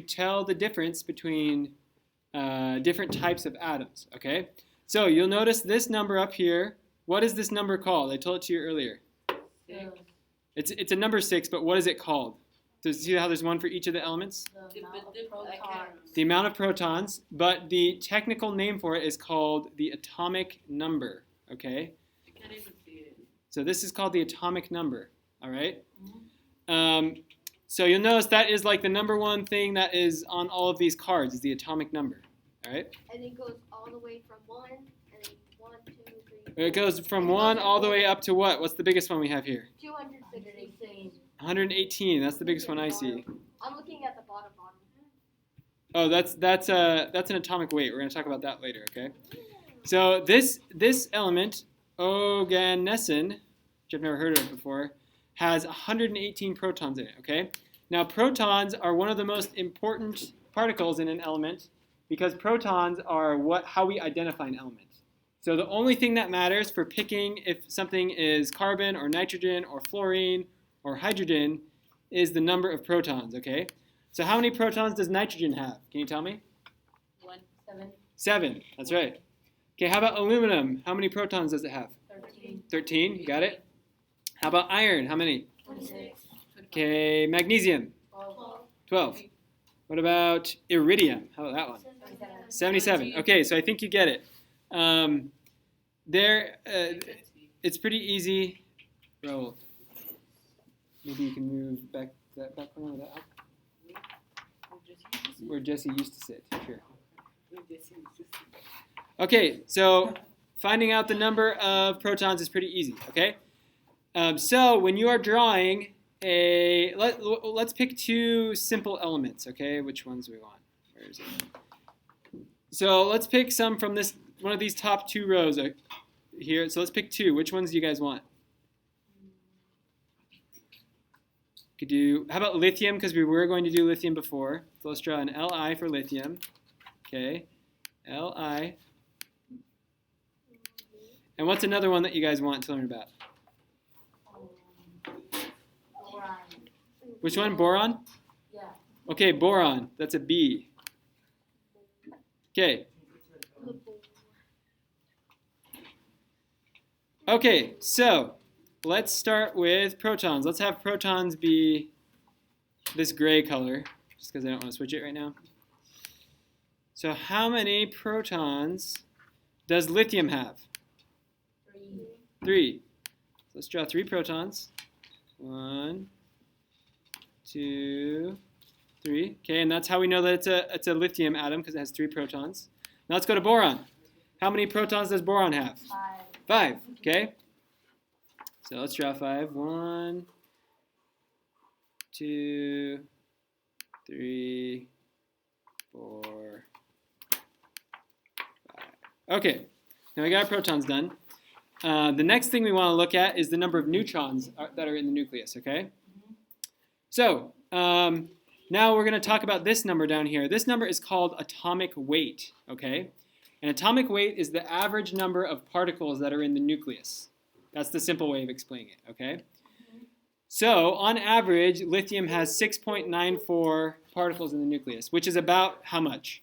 to tell the difference between different types of atoms, okay? So you'll notice this number up here. What is this number called? I told it to you earlier. It's a number 6, but what is it called? Do you see how there's one for each of the elements? The amount of protons, but the technical name for it is called the atomic number, okay? I can't even see it. So this is called the atomic number, all right? So you'll notice that is like the number one thing that is on all of these cards is the atomic number, all right? And it goes all the way from 1, and then 1, 2, 3. It goes from 1 all the way up to what? What's the biggest one we have here? 266. 118. That's the biggest one I see. I'm looking at the bottom. Oh, that's an atomic weight. We're going to talk about that later, okay? So this element, oganesson, which I've never heard of before, has 118 protons in it, okay? Now, protons are one of the most important particles in an element because protons are how we identify an element. So the only thing that matters for picking if something is carbon or nitrogen or fluorine or hydrogen is the number of protons, okay? So how many protons does nitrogen have? Can you tell me? 7. 7, that's right. Okay, how about aluminum? How many protons does it have? 13. 13, you got it. How about iron? How many? 26. Okay, magnesium? 12. What about iridium? How about that one? 77. Okay, so I think you get it. It's pretty easy. Raul, maybe you can move back that back one or that up. Where Jesse used to sit. Sure. Okay, so finding out the number of protons is pretty easy. Okay. So when you are drawing let's pick 2 simple elements. Okay, which ones do we want? Where is it? So let's pick some from one of these top 2 rows here. So let's pick 2. Which ones do you guys want? Could do. How about lithium? Because we were going to do lithium before. So let's draw an Li for lithium. Okay, Li. And what's another one that you guys want to learn about? Boron. Which one? Boron? Yeah. Okay, boron. That's a B. Okay. Okay, so let's start with protons. Let's have protons be this gray color, just because I don't want to switch it right now. So how many protons does lithium have? 3. So let's draw 3 protons. 1, 2, 3. Okay, and that's how we know that it's a lithium atom because it has 3 protons. Now let's go to boron. How many protons does boron have? 5. Okay. So let's draw 5. 1, 2, 3, 4, 5. Okay. Now we got our protons done. The next thing we want to look at is the number of neutrons that are in the nucleus, okay? So now we're going to talk about this number down here. This number is called atomic weight, okay? And atomic weight is the average number of particles that are in the nucleus. That's the simple way of explaining it, okay? So on average, lithium has 6.94 particles in the nucleus, which is about how much?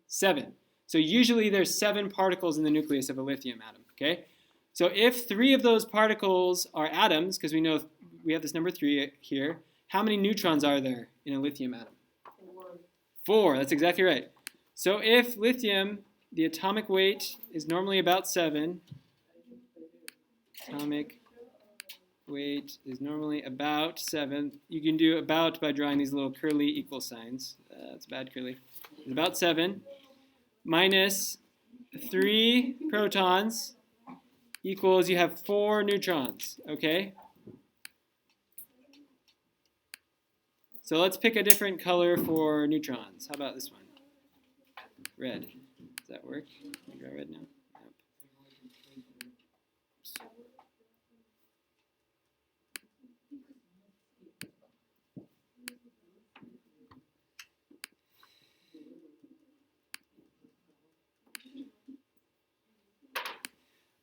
7. So usually there's 7 particles in the nucleus of a lithium atom, okay? So if 3 of those particles are atoms, because we know we have this number 3 here, how many neutrons are there in a lithium atom? 4, that's exactly right. So if lithium, the atomic weight is normally about 7, atomic weight is normally about 7. You can do about by drawing these little curly equal signs. That's bad curly. It's about 7. Minus 3 protons equals you have 4 neutrons, okay? So let's pick a different color for neutrons. How about this one? Red. Does that work? Can I draw red now? Nope.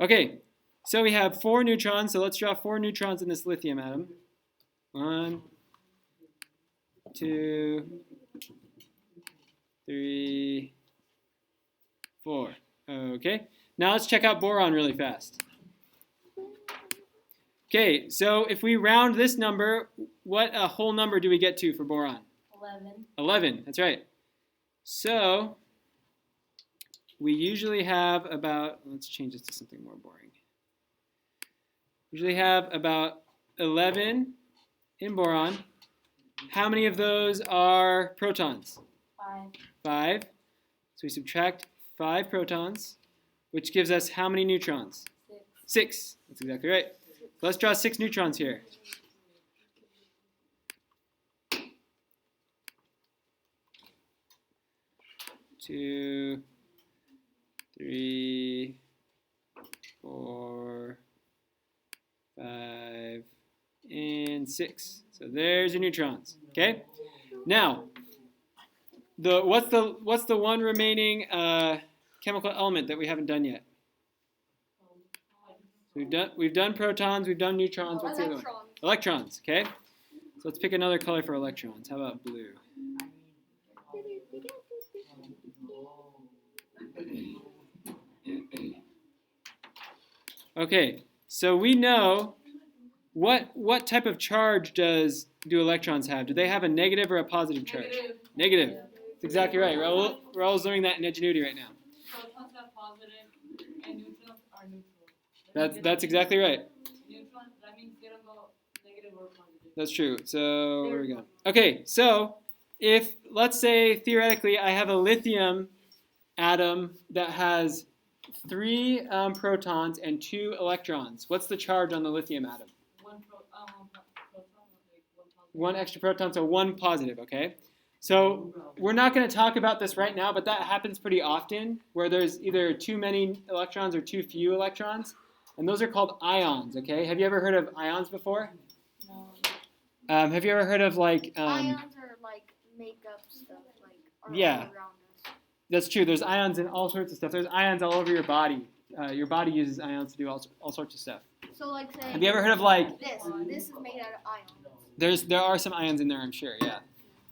Okay, so we have 4 neutrons, so let's draw 4 neutrons in this lithium atom. 1, 2, Okay, now let's check out boron really fast. Okay, so if we round this number, what whole number do we get to for boron? 11. 11, that's right. So we usually have about, let's change this to something more boring. Usually have about 11 in boron. How many of those are protons? 5. 5. So we subtract 5 protons, which gives us how many neutrons? 6. 6. That's exactly right. So let's draw 6 neutrons here. 2, 3, 4, 5, and 6. So there's your neutrons. Okay. Now, what's the one remaining chemical element that we haven't done yet? We've done protons, we've done neutrons. What's the other one? Electrons. Okay. So let's pick another color for electrons. How about blue? Okay. So we know what type of charge do electrons have? Do they have a negative or a positive charge? Negative. Negative. That's exactly right. Raul's learning that in Ingenuity right now. Protons are positive and neutrons are neutral. That's exactly right. Neutrons, that means they don't go negative or positive. That's true. So where are we going? Okay, so if, let's say, theoretically, I have a lithium atom that has 3 protons and 2 electrons. What's the charge on the lithium atom? One proton, like one positive. 1 extra proton, so 1 positive, okay? So we're not going to talk about this right now, but that happens pretty often, where there's either too many electrons or too few electrons, and those are called ions, okay? Have you ever heard of ions before? No. Have you ever heard of, like... Ions are like makeup stuff, like are Yeah. all around us. That's true. There's ions in all sorts of stuff. There's ions all over your body. Your body uses ions to do all sorts of stuff. So like say. Have you ever heard of, like... This is made out of ions. There are some ions in there, I'm sure, yeah.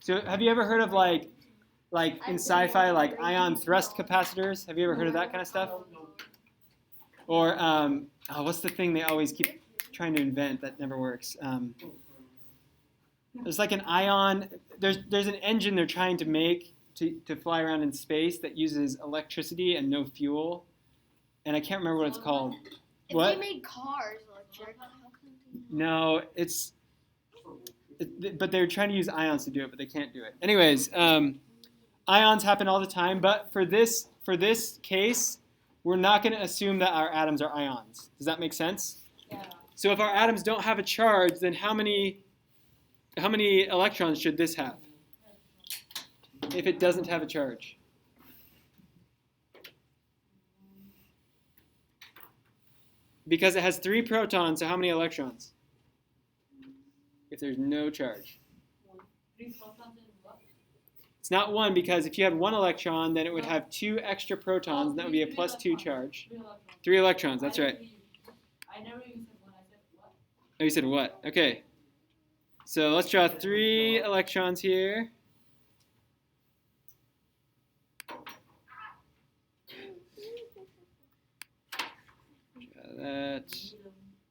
So have you ever heard of, like in sci-fi, like ion thrust capacitors? Have you ever heard of that kind of stuff? Or, what's the thing they always keep trying to invent that never works? There's like an ion, there's an engine they're trying to make to fly around in space that uses electricity and no fuel. And I can't remember what it's called. If What? they made cars electric, how come they No, but they're trying to use ions to do it, but they can't do it. Anyways, ions happen all the time, but for this case, we're not going to assume that our atoms are ions. Does that make sense? Yeah. So if our atoms don't have a charge, then how many electrons should this have if it doesn't have a charge? Because it has 3 protons, so how many electrons? If there's no charge. 3 protons and what? It's not 1 because if you had 1 electron, then it would have 2 extra protons, and that would be a plus 2 charge. 3 electrons. 3 electrons, that's right. I never even said 1, I said what? Oh, you said what? Okay. So let's draw 3 electrons here. Draw that.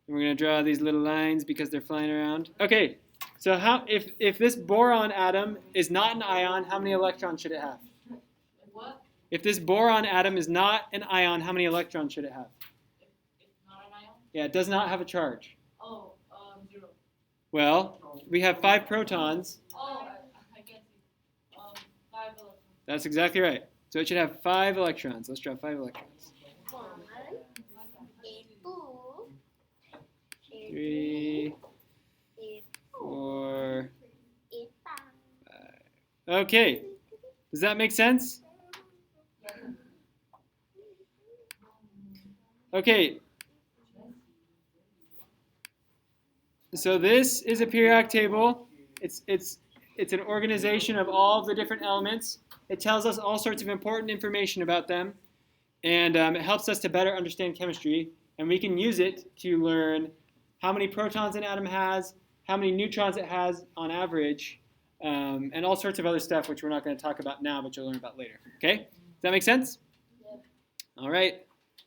And we're going to draw these little lines because they're flying around. Okay, so if this boron atom is not an ion, how many electrons should it have? What? If this boron atom is not an ion, how many electrons should it have? It's not an ion? Yeah, it does not have a charge. Oh, 0. Well, we have 5 protons. Oh, I can see. 5 electrons. That's exactly right. So it should have 5 electrons. Let's draw 5 electrons. 1, 2, 3, 4, 8, 5. Okay. Does that make sense? Okay. So this is a periodic table. It's an organization of all of the different elements. It tells us all sorts of important information about them, and it helps us to better understand chemistry. And we can use it to learn how many protons an atom has, how many neutrons it has on average, and all sorts of other stuff which we're not going to talk about now, but you'll learn about later. Okay? Does that make sense? Yep. All right.